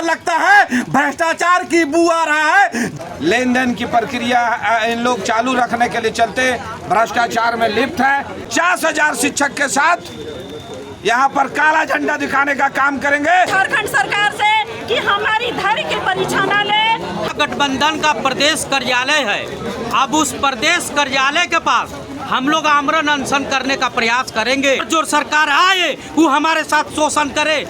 यह लगता है भ्रष्टाचार की बू आ रहा है। लेन देन की प्रक्रिया इन लोग चालू रखने के लिए चलते भ्रष्टाचार में लिप्त है। 50,000 शिक्षक के साथ यहाँ पर काला झंडा दिखाने का काम करेंगे झारखंड सरकार से कि हमारी धैर्य की परीक्षा न ले। गठबंधन का प्रदेश कार्यालय है, अब उस प्रदेश कार्यालय के पास हम लोग आमरण अनशन करने का प्रयास करेंगे। जो सरकार आए वो हमारे साथ शोषण करे।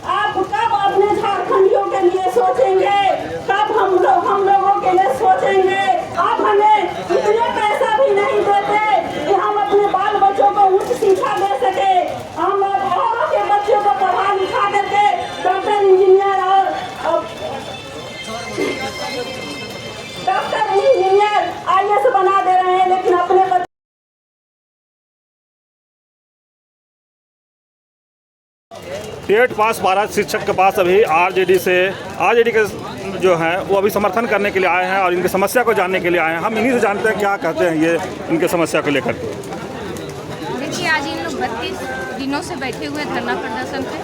आप कब अपने झारखंडियों के लिए सोचेंगे, कब हम लोगों के लिए सोचेंगे। आप हमें इतने पैसा भी नहीं देते कि हम अपने बाल बच्चों को उच्च शिक्षा दे सके। हम औरों के बच्चों को पढ़ा लिखा करके डॉक्टर इंजीनियर IAS बना दे रहे हैं, लेकिन अपने टेट पास 12 शिक्षक के पास अभी आरजेडी के जो हैं वो अभी समर्थन करने के लिए आए हैं और इनकी समस्या को जानने के लिए आए हैं। हम इन्हीं से जानते हैं क्या कहते हैं ये इनके समस्या को लेकर। देखिए, आज इन लोग 32 दिनों से बैठे हुए धरना प्रदर्शन पे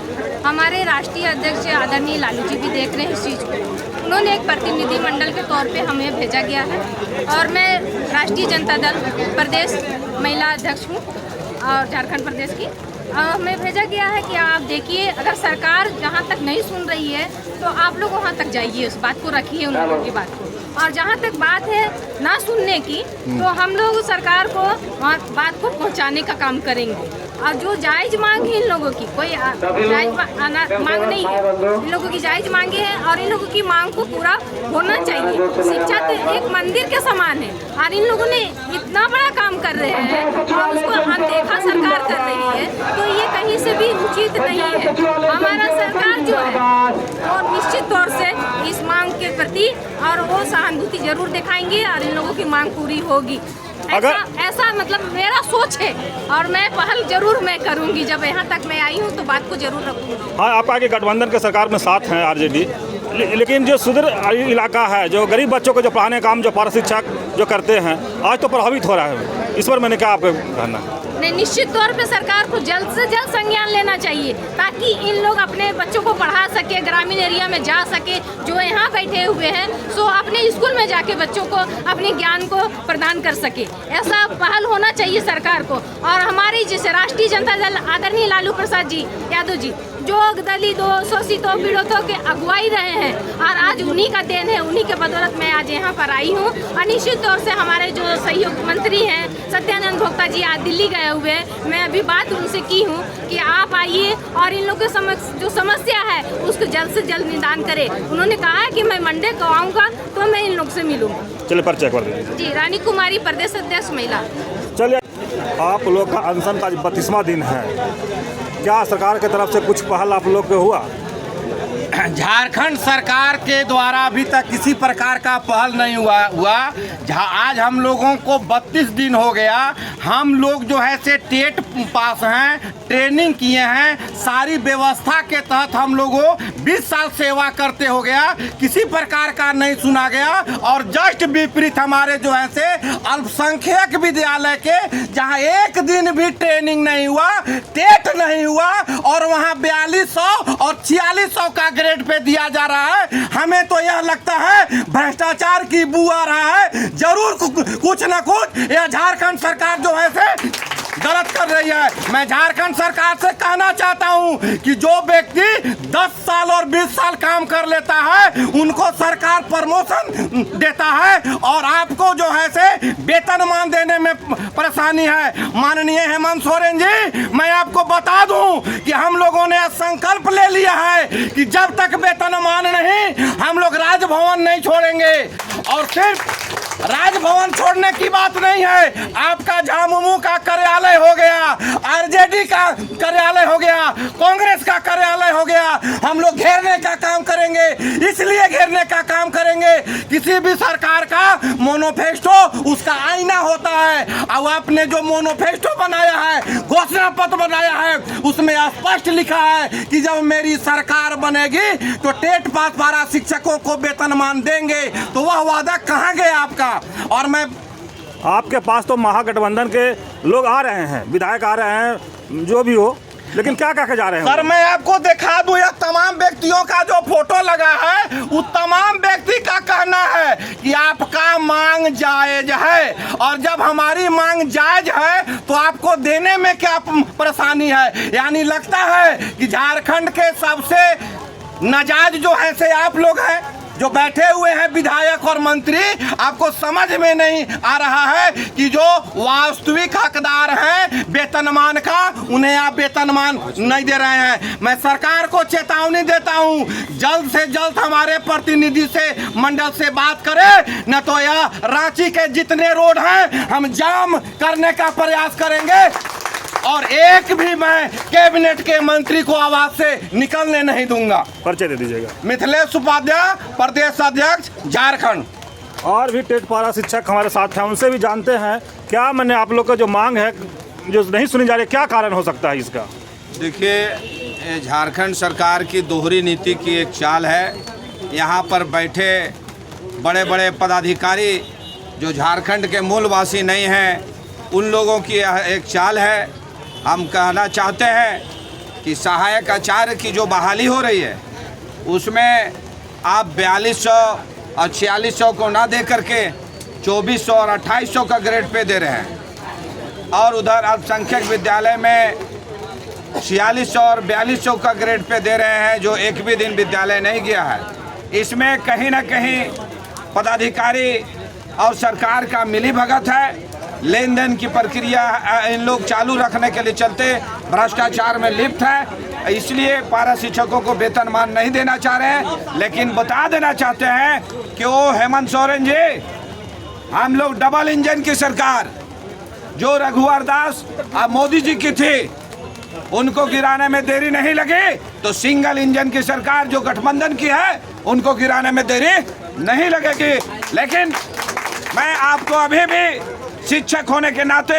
हमारे राष्ट्रीय अध्यक्ष आदरणीय लालू जी भी देख रहे हैं इस चीज़ को। उन्होंने एक प्रतिनिधिमंडल के तौर पे हमें भेजा गया है और मैं राष्ट्रीय जनता दल प्रदेश महिला अध्यक्ष हूँ और झारखंड प्रदेश की। हमें भेजा गया है कि आप देखिए, अगर सरकार जहाँ तक नहीं सुन रही है तो आप लोग वहाँ तक जाइए, उस बात को रखिए, उन लोगों की बात को। और जहाँ तक बात है ना सुनने की, तो हम लोग सरकार को वहाँ बात को पहुँचाने का काम करेंगे। और जो जायज मांग है इन लोगों की, कोई जायज मांग नहीं है, इन लोगों की जायज मांगे हैं और इन लोगों की मांग को पूरा होना चाहिए। शिक्षा तो एक मंदिर के समान है और इन लोगों ने इतना बड़ा काम कर रहे हैं और उसको अनदेखा सरकार कर रही है, तो ये कहीं से भी उचित नहीं है। हमारा सरकार जो है वो निश्चित तौर से इस मांग के प्रति और वो सहानुभूति जरूर दिखाएंगे और इन लोगों की मांग पूरी होगी। ऐसा मतलब मेरा सोच है और मैं पहल जरूर मैं करूंगी। जब यहाँ तक मैं आई हूँ तो बात को जरूर रखूंगी। हाँ, आप आगे गठबंधन के सरकार में साथ हैं आरजेडी, लेकिन जो सुदूर इलाका है, जो गरीब बच्चों को जो पढ़ाने काम जो पारा शिक्षक जो करते हैं, आज तो प्रभावित हो रहा है। इस पर मैंने क्या आपको कहना है? नहीं, निश्चित तौर पे सरकार को जल्द से जल्द संज्ञान लेना चाहिए ताकि इन लोग अपने बच्चों को पढ़ा सके, ग्रामीण एरिया में जा सके। जो यहाँ बैठे हुए हैं सो अपने स्कूल में जाके बच्चों को अपने ज्ञान को प्रदान कर सके। ऐसा पहल होना चाहिए सरकार को। और हमारी जैसे राष्ट्रीय जनता दल आदरणीय लालू प्रसाद जी यादव जी, जो दलितों, शोषितों, पीड़ितों के अगुवाई रहे हैं और आज उन्हीं का देन है, उन्हीं के बदौलत मैं आज यहाँ पर आई हूँ। और निश्चित तौर से हमारे जो सहयोग मंत्री हैं सत्यानंद भोक्ता जी आज दिल्ली गए हुए हैं, मैं अभी बात उनसे की हूँ कि आप आइए और इन लोगों के जो समस्या है उसको जल्द से जल्द निदान करें। उन्होंने कहा है कि मैं मंडे को आऊँगा तो मैं इन लोग से मिलूँगा। चलिए परिचय कर दीजिए। जी, रानी कुमारी, प्रदेश अध्यक्ष महिला। चलिए, आप लोग का अनशन का 32वां दिन है, क्या सरकार की तरफ से कुछ पहल आप लोग को हुआ? झारखंड सरकार के द्वारा अभी तक किसी प्रकार का पहल नहीं हुआ। आज हम लोगों को 32 दिन हो गया। हम लोग जो है से टेट पास हैं, ट्रेनिंग किए हैं, सारी व्यवस्था के तहत हम लोगों 20 साल सेवा करते हो गया, किसी प्रकार का नहीं सुना गया। और जस्ट विपरीत हमारे जो है से अल्पसंख्यक विद्यालय के, जहां एक दिन भी ट्रेनिंग नहीं हुआ, टेट नहीं हुआ और वहां 4200 और 4600 का ग्रेड पे दिया जा रहा है। हमें तो यह लगता है भ्रष्टाचार की बू आ रहा है। जरूर कुछ न कुछ यह झारखंड सरकार जो है से गलत कर रही है। मैं झारखंड सरकार से कहना चाहता हूं कि जो व्यक्ति 10 साल और 20 साल काम कर लेता है उनको सरकार प्रमोशन देता है और आपको जो है से वेतनमान देने में परेशानी है। माननीय हेमंत सोरेन जी, मैं आपको बता दूं कि हम लोगों ने संकल्प ले लिया है कि जब तक वेतनमान नहीं हम लोग राजभवन नहीं छोड़ेंगे। और सिर्फ राजभवन छोड़ने की बात नहीं है, आपका झामुमो का कार्यालय हो गया, आरजेडी का कार्यालय हो गया, कांग्रेस का कार्यालय हो गया, हम लोग घेरने का काम करेंगे। इसलिए घेरने का काम करेंगे, किसी भी सरकार का मोनोफेस्टो उसका आईना होता है। अब आपने जो मोनोफेस्टो बनाया है, घोषणा पत्र बनाया है, उसमें स्पष्ट लिखा है कि जब मेरी सरकार बनेगी तो टेट पास 12 शिक्षकों को वेतनमान देंगे। तो वह वादा कहाँ गया आपका? दूंगा। और मैं आपके पास तो महागठबंधन के लोग आ रहे हैं, विधायक आ रहे हैं, जो भी हो, लेकिन क्या कह के जा रहे हैं? सर मैं आपको दिखा दूं, यह तमाम व्यक्तियों का जो फोटो लगा है वो तमाम व्यक्ति का कहना है कि आपका मांग जायज है, और जब हमारी मांग जायज है तो आपको देने में क्या परेशानी है। यानी लगता है कि झारखंड के सबसे नाजायज जो है से आप लोग हैं, जो बैठे हुए हैं विधायक और मंत्री। आपको समझ में नहीं आ रहा है कि जो वास्तविक हकदार हैं वेतनमान का, उन्हें आप वेतनमान नहीं दे रहे हैं। मैं सरकार को चेतावनी देता हूं, जल्द से जल्द हमारे प्रतिनिधि से मंडल से बात करें, न तो यह रांची के जितने रोड हैं हम जाम करने का प्रयास करेंगे, और एक भी मैं कैबिनेट के मंत्री को आवाज से निकलने नहीं दूंगा। परिचय दे दीजिएगा। मिथिलेश उपाध्याय, प्रदेश अध्यक्ष, झारखंड। और भी टेट पारा शिक्षक हमारे साथ हैं, उनसे भी जानते हैं क्या मैंने आप लोग का जो मांग है जो नहीं सुनी जा रही, क्या कारण हो सकता है इसका? देखिए, झारखंड सरकार की दोहरी नीति की एक चाल है। यहाँ पर बैठे बड़े बड़े पदाधिकारी जो झारखंड के मूलवासी नहीं हैं, उन लोगों की यह एक चाल है। हम कहना चाहते हैं कि सहायक आचार्य की जो बहाली हो रही है उसमें आप 4200 और 4600 को ना दे करके 2400 और 2800 का ग्रेड पे दे रहे हैं, और उधर अल्पसंख्यक विद्यालय में 4600 और 4200 का ग्रेड पे दे रहे हैं, जो एक भी दिन विद्यालय नहीं गया है। इसमें कहीं ना कहीं पदाधिकारी और सरकार का मिलीभगत है। लेन देन की प्रक्रिया इन लोग चालू रखने के लिए चलते भ्रष्टाचार में लिप्त है, इसलिए पारा शिक्षकों को वेतनमान नहीं देना चाह रहे हैं। लेकिन बता देना चाहते हैं कि वो हेमंत सोरेन जी, हम लोग डबल इंजन की सरकार जो रघुवर दास और मोदी जी की थी, उनको गिराने में देरी नहीं लगी, तो सिंगल इंजन की सरकार जो गठबंधन की है उनको गिराने में देरी नहीं लगेगी। लेकिन मैं आपको अभी भी शिक्षक होने के नाते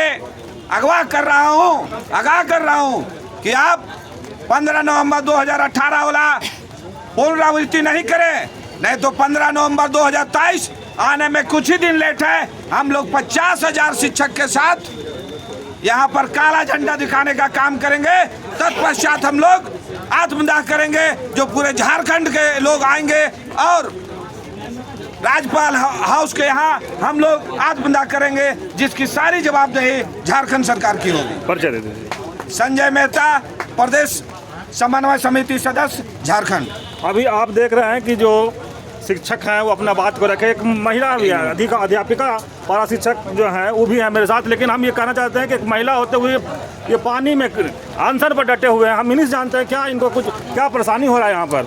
आगाह कर रहा हूं कि आप 15 नवंबर 2018 वाला पुनरावृत्ति नहीं करें, नहीं तो 15 नवंबर 2023 आने में कुछ ही दिन लेट है। हम लोग 50,000 शिक्षक के साथ यहाँ पर काला झंडा दिखाने का काम करेंगे। तत्पश्चात हम लोग आत्मदाह करेंगे, जो पूरे झारखंड के लोग आएंगे और राज्यपाल हाउस के यहाँ हम लोग आत्मदाह करेंगे, जिसकी सारी जवाबदेही झारखंड सरकार की होगी। परिचय दे दीजिए। संजय मेहता, प्रदेश समन्वय समिति सदस्य, झारखंड। अभी आप देख रहे हैं कि जो शिक्षक हैं वो अपना बात को रखे, एक महिला भी है, अध्यापिका पारा शिक्षक जो हैं वो भी हैं मेरे साथ। लेकिन हम ये कहना चाहते हैं कि एक महिला होते हुए ये पानी में अनशन पर डटे हुए हैं, हम नहीं जानते हैं क्या इनको कुछ क्या परेशानी हो रहा है यहाँ पर।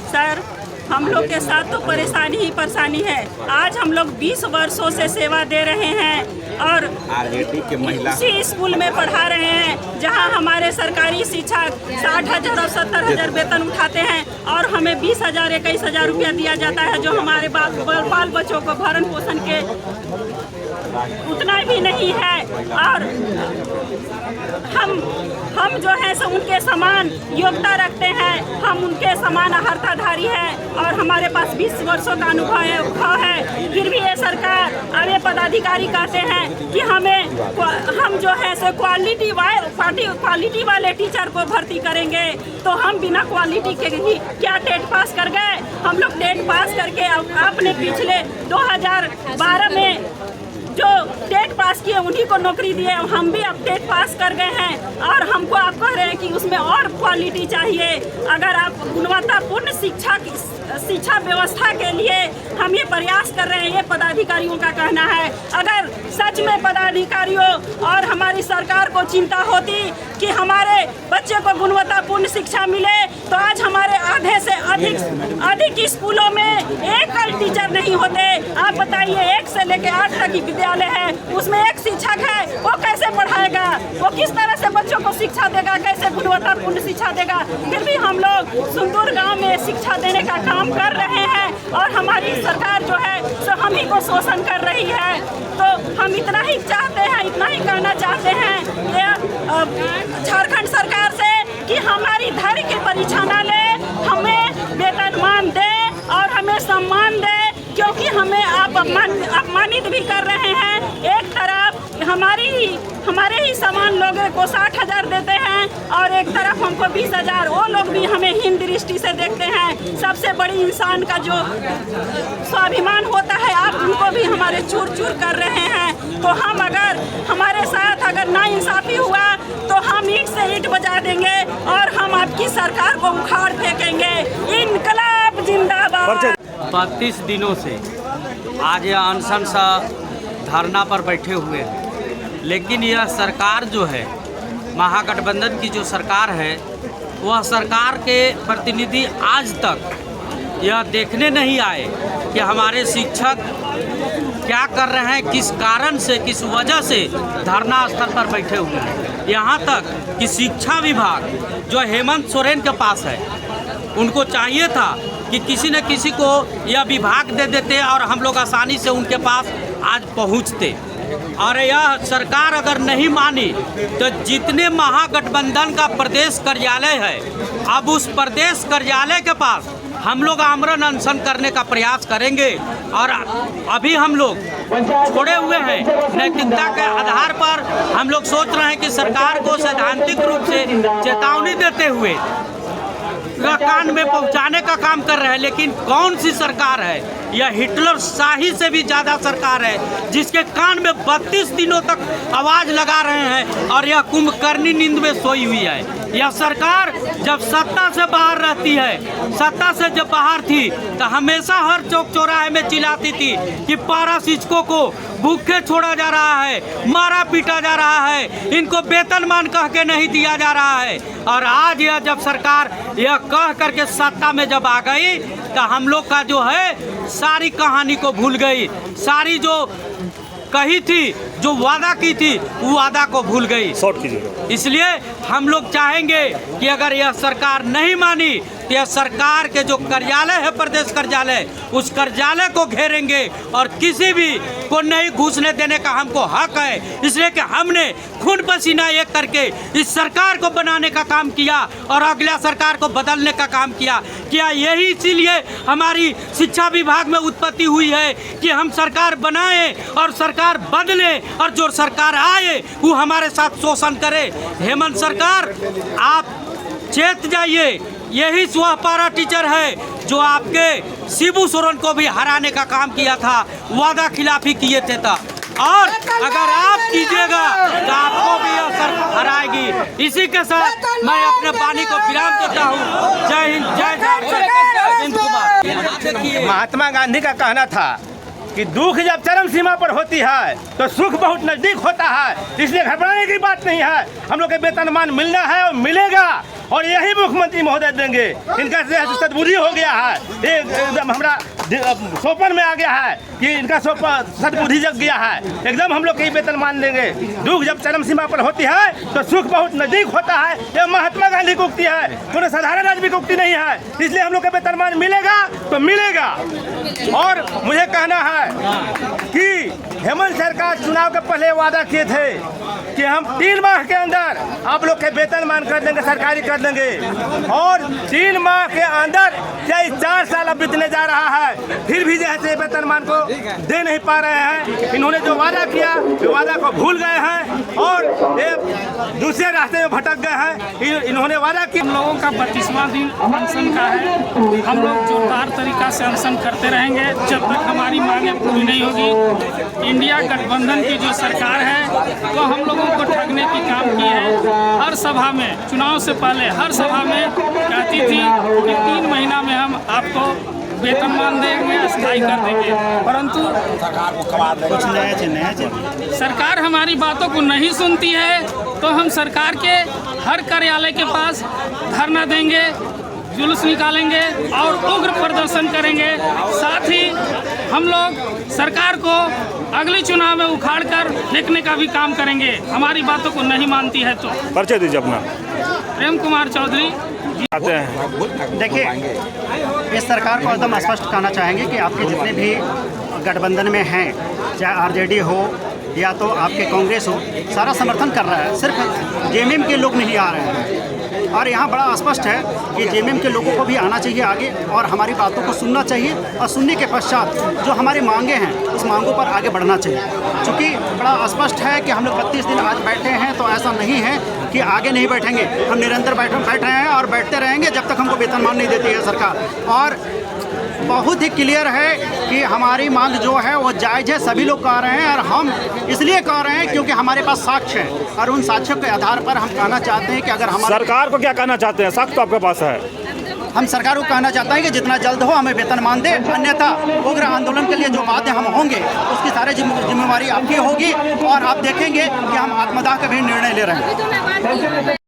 सर, हम लोग के साथ तो परेशानी ही परेशानी है। आज हम लोग 20 वर्षों से सेवा दे रहे हैं और इसी स्कूल में पढ़ा रहे हैं, जहां हमारे सरकारी शिक्षक 60,000 और 70,000 वेतन उठाते हैं, और हमें 20,000 21,000 रुपया दिया जाता है, जो हमारे बाल बच्चों को भरण पोषण के उतना भी नहीं है। और हम जो है सो उनके समान योग्यता रखते हैं, हम उनके समान अर्हताधारी हैं, और हमारे पास 20 वर्षों का अनुभव है। फिर भी ये सरकार और ये पदाधिकारी कहते हैं कि हम जो है सो क्वालिटी वाले टीचर को भर्ती करेंगे, तो हम बिना क्वालिटी के ही क्या टेट पास कर गए। हम लोग टेट पास करके अपने पिछले 2012 में जो टेट पास किए उन्हीं को नौकरी दिए, हम भी अब टेट पास कर गए हैं, और हमको आप कह रहे हैं कि उसमें और क्वालिटी चाहिए। अगर आप गुणवत्तापूर्ण शिक्षा व्यवस्था के लिए हम ये प्रयास कर रहे हैं, ये पदाधिकारियों का कहना है। अगर सच में पदाधिकारियों और हमारी सरकार को चिंता होती कि हमारे बच्चे को गुणवत्तापूर्ण शिक्षा मिले, तो आज हमारे आधे से अधिक स्कूलों में एक टीचर नहीं होते। आप बताइए, 1 से लेकर 8 तक की विद्यालय है, उसमें एक शिक्षक है, वो कैसे पढ़ाएगा, वो किस तरह से बच्चों को शिक्षा देगा, कैसे गुणवत्तापूर्ण शिक्षा देगा। फिर भी हम लोग सुंदूर गांव में शिक्षा देने का काम कर रहे हैं, और हमारी सरकार जो है सो हम ही को शोषण कर रही है। तो हम इतना ही चाहते हैं, इतना ही कहना चाहते हैं झारखंड सरकार से कि हमारी धैर्य की परीक्षा न ले, हमें वेतनमान दे और हमें सम्मान दे, क्योंकि हमें आप अपमानित भी कर रहे हैं। एक तरफ हमारे ही समान लोगों को 60,000 देते हैं और एक तरफ हमको 20,000। वो लोग भी हमें हीन दृष्टि से देखते हैं। सबसे बड़ी इंसान का जो स्वाभिमान होता है, आप उनको भी हमारे चूर चूर कर रहे हैं। तो हम अगर हमारे साथ अगर नाइंसाफी हुआ तो हम ईंट से ईंट बजा देंगे और हम आपकी सरकार को उखाड़ फेंकेंगे। इनकलाब जिंदाबाद। 32 दिनों से आज यह अनशन सा धरना पर बैठे हुए हैं, लेकिन यह सरकार जो है, महागठबंधन की जो सरकार है, वह सरकार के प्रतिनिधि आज तक यह देखने नहीं आए कि हमारे शिक्षक क्या कर रहे हैं, किस कारण से, किस वजह से धरना स्थल पर बैठे हुए हैं। यहाँ तक कि शिक्षा विभाग जो हेमंत सोरेन के पास है, उनको चाहिए था कि किसी न किसी को यह विभाग दे देते और हम लोग आसानी से उनके पास आज पहुँचते। और यह सरकार अगर नहीं मानी तो जितने महागठबंधन का प्रदेश कार्यालय है, अब उस प्रदेश कार्यालय के पास हम लोग आमरण अनशन करने का प्रयास करेंगे। और अभी हम लोग छोड़े हुए हैं, नैतिकता के आधार पर हम लोग सोच रहे हैं कि सरकार को सैद्धांतिक रूप से चेतावनी देते हुए कान में पहुंचाने का काम कर रहे हैं। लेकिन कौन सी सरकार है? यह हिटलर शाही से भी ज़्यादा सरकार है, जिसके कान में 32 दिनों तक आवाज़ लगा रहे हैं और यह कुंभकर्णी नींद में सोई हुई है। यह सरकार जब सत्ता से बाहर रहती है, सत्ता से जब बाहर थी तो हमेशा हर चौक चौराहे में चिल्लाती थी कि पारा शिक्षकों को भूखे छोड़ा जा रहा है, मारा पीटा जा रहा है, इनको वेतनमान कह के नहीं दिया जा रहा है। और आज यह जब सरकार यह कह करके सत्ता में जब आ गई तो हम लोग का जो है सारी कहानी को भूल गई, सारी जो कही थी, जो वादा की थी, वो वादा को भूल गई। इसलिए हम लोग चाहेंगे कि अगर यह सरकार नहीं मानी तो यह सरकार के जो कार्यालय है, प्रदेश कार्यालय, उस कार्यालय को घेरेंगे और किसी भी को नहीं घुसने देने का हमको हक है। इसलिए कि हमने खून पसीना एक करके इस सरकार को बनाने का काम किया और अगला सरकार को बदलने का काम किया। यही इसीलिए हमारी शिक्षा विभाग में उत्पत्ति हुई है कि हम सरकार बनाएं और सरकार बदले और जो सरकार आए वो हमारे साथ शोषण करे। हेमंत सरकार, आप चेत जाइए, यही वह पारा टीचर है जो आपके शिबू सोरेन को भी हराने का काम किया था, वादा खिलाफी किए थे था। और अगर आप कीजिएगा तो आपको भी यह सरकार हराएगी। इसी के साथ मैं अपने वाणी को विराम देता हूँ। जय हिंद, जय झारखंड। महात्मा गांधी का कहना था कि दुख जब चरम सीमा पर होती है तो सुख बहुत नजदीक होता है। इसलिए घबराने की बात नहीं है। हम लोग के वेतनमान मिलना है और मिलेगा और यही मुख्यमंत्री महोदय देंगे। इनका सद्बुद्धि हो गया है, एकदम हमारा सोपन में आ गया है कि इनका सद्बुद्धि जग गया है। एकदम हम लोग के वेतनमान देंगे। दुख जब चरम सीमा पर होती है तो सुख बहुत नजदीक होता है। यह महात्मा गांधी की उक्ति है, कोई साधारण आदमी की उक्ति नहीं है। इसलिए हम लोग का वेतनमान मिलेगा तो मिलेगा। और मुझे कहना है कि हेमंत सरकार चुनाव के पहले वादा किए थे कि हम 3 माह के अंदर आप लोग के वेतनमान कर देंगे, सरकारी कर देंगे। और 3 माह के अंदर 4 साल अब बीतने जा रहा है, फिर भी जैसे वेतनमान को दे नहीं पा रहे हैं। इन्होंने जो वादा किया वो वादा को भूल गए हैं और ये दूसरे रास्ते में भटक गए हैं। इन्होंने वादा किया। हम लोगों का 32वां दिन अनशन का है। हम लोग जोरदार तरीका से अनशन करते रहेंगे जब तक हमारी मांगें पूरी नहीं होगी। इंडिया गठबंधन की जो सरकार है वो हम लोगों को ठगने की काम की है। हर सभा में, चुनाव से पहले हर सभा में कहती थी कि 3 महीना में हम आपको वेतनमान देंगे, अस्थायी कर देंगे, परंतु सरकार हमारी बातों को नहीं सुनती है। तो हम सरकार के हर कार्यालय के पास धरना देंगे, जुलूस निकालेंगे और उग्र प्रदर्शन करेंगे। साथ ही हम लोग सरकार को अगले चुनाव में उखाड़कर फेंकने का भी काम करेंगे, हमारी बातों को नहीं मानती है तो। परिचय दीजिए अपना। प्रेम कुमार चौधरी। आते हैं। देखिए, इस सरकार को एकदम स्पष्ट कहना चाहेंगे कि आपके जितने भी गठबंधन में हैं, चाहे आरजेडी हो या तो आपके कांग्रेस हो, सारा समर्थन कर रहा है। सिर्फ जेएमएम के लोग नहीं आ रहे हैं। और यहाँ बड़ा स्पष्ट है कि जेएमएम के लोगों को भी आना चाहिए आगे और हमारी बातों को सुनना चाहिए और सुनने के पश्चात जो हमारी मांगे हैं उस मांगों पर आगे बढ़ना चाहिए। क्योंकि बड़ा स्पष्ट है कि हम लोग 32 दिन आज बैठे हैं, तो ऐसा नहीं है कि आगे नहीं बैठेंगे। हम निरंतर बैठ रहे हैं और बैठते रहेंगे जब तक हमको वेतनमान नहीं देती है सरकार। और बहुत ही क्लियर है कि हमारी मांग जो है वो जायज़ है, सभी लोग कह रहे हैं और हम इसलिए कह रहे हैं क्योंकि हमारे पास साक्ष्य है और उन साक्ष्यों के आधार पर हम कहना चाहते हैं कि अगर हमारे सरकार को क्या कहना चाहते हैं? साक्ष्य तो आपके पास है। हम सरकार को कहना चाहते हैं कि जितना जल्द हो हमें वेतनमान दे, अन्यथा उग्र आंदोलन के लिए जो बातें हम होंगे उसकी सारी जिम्मेवारी आपकी होगी और आप देखेंगे कि हम आत्मदाह का भी निर्णय ले रहे हैं।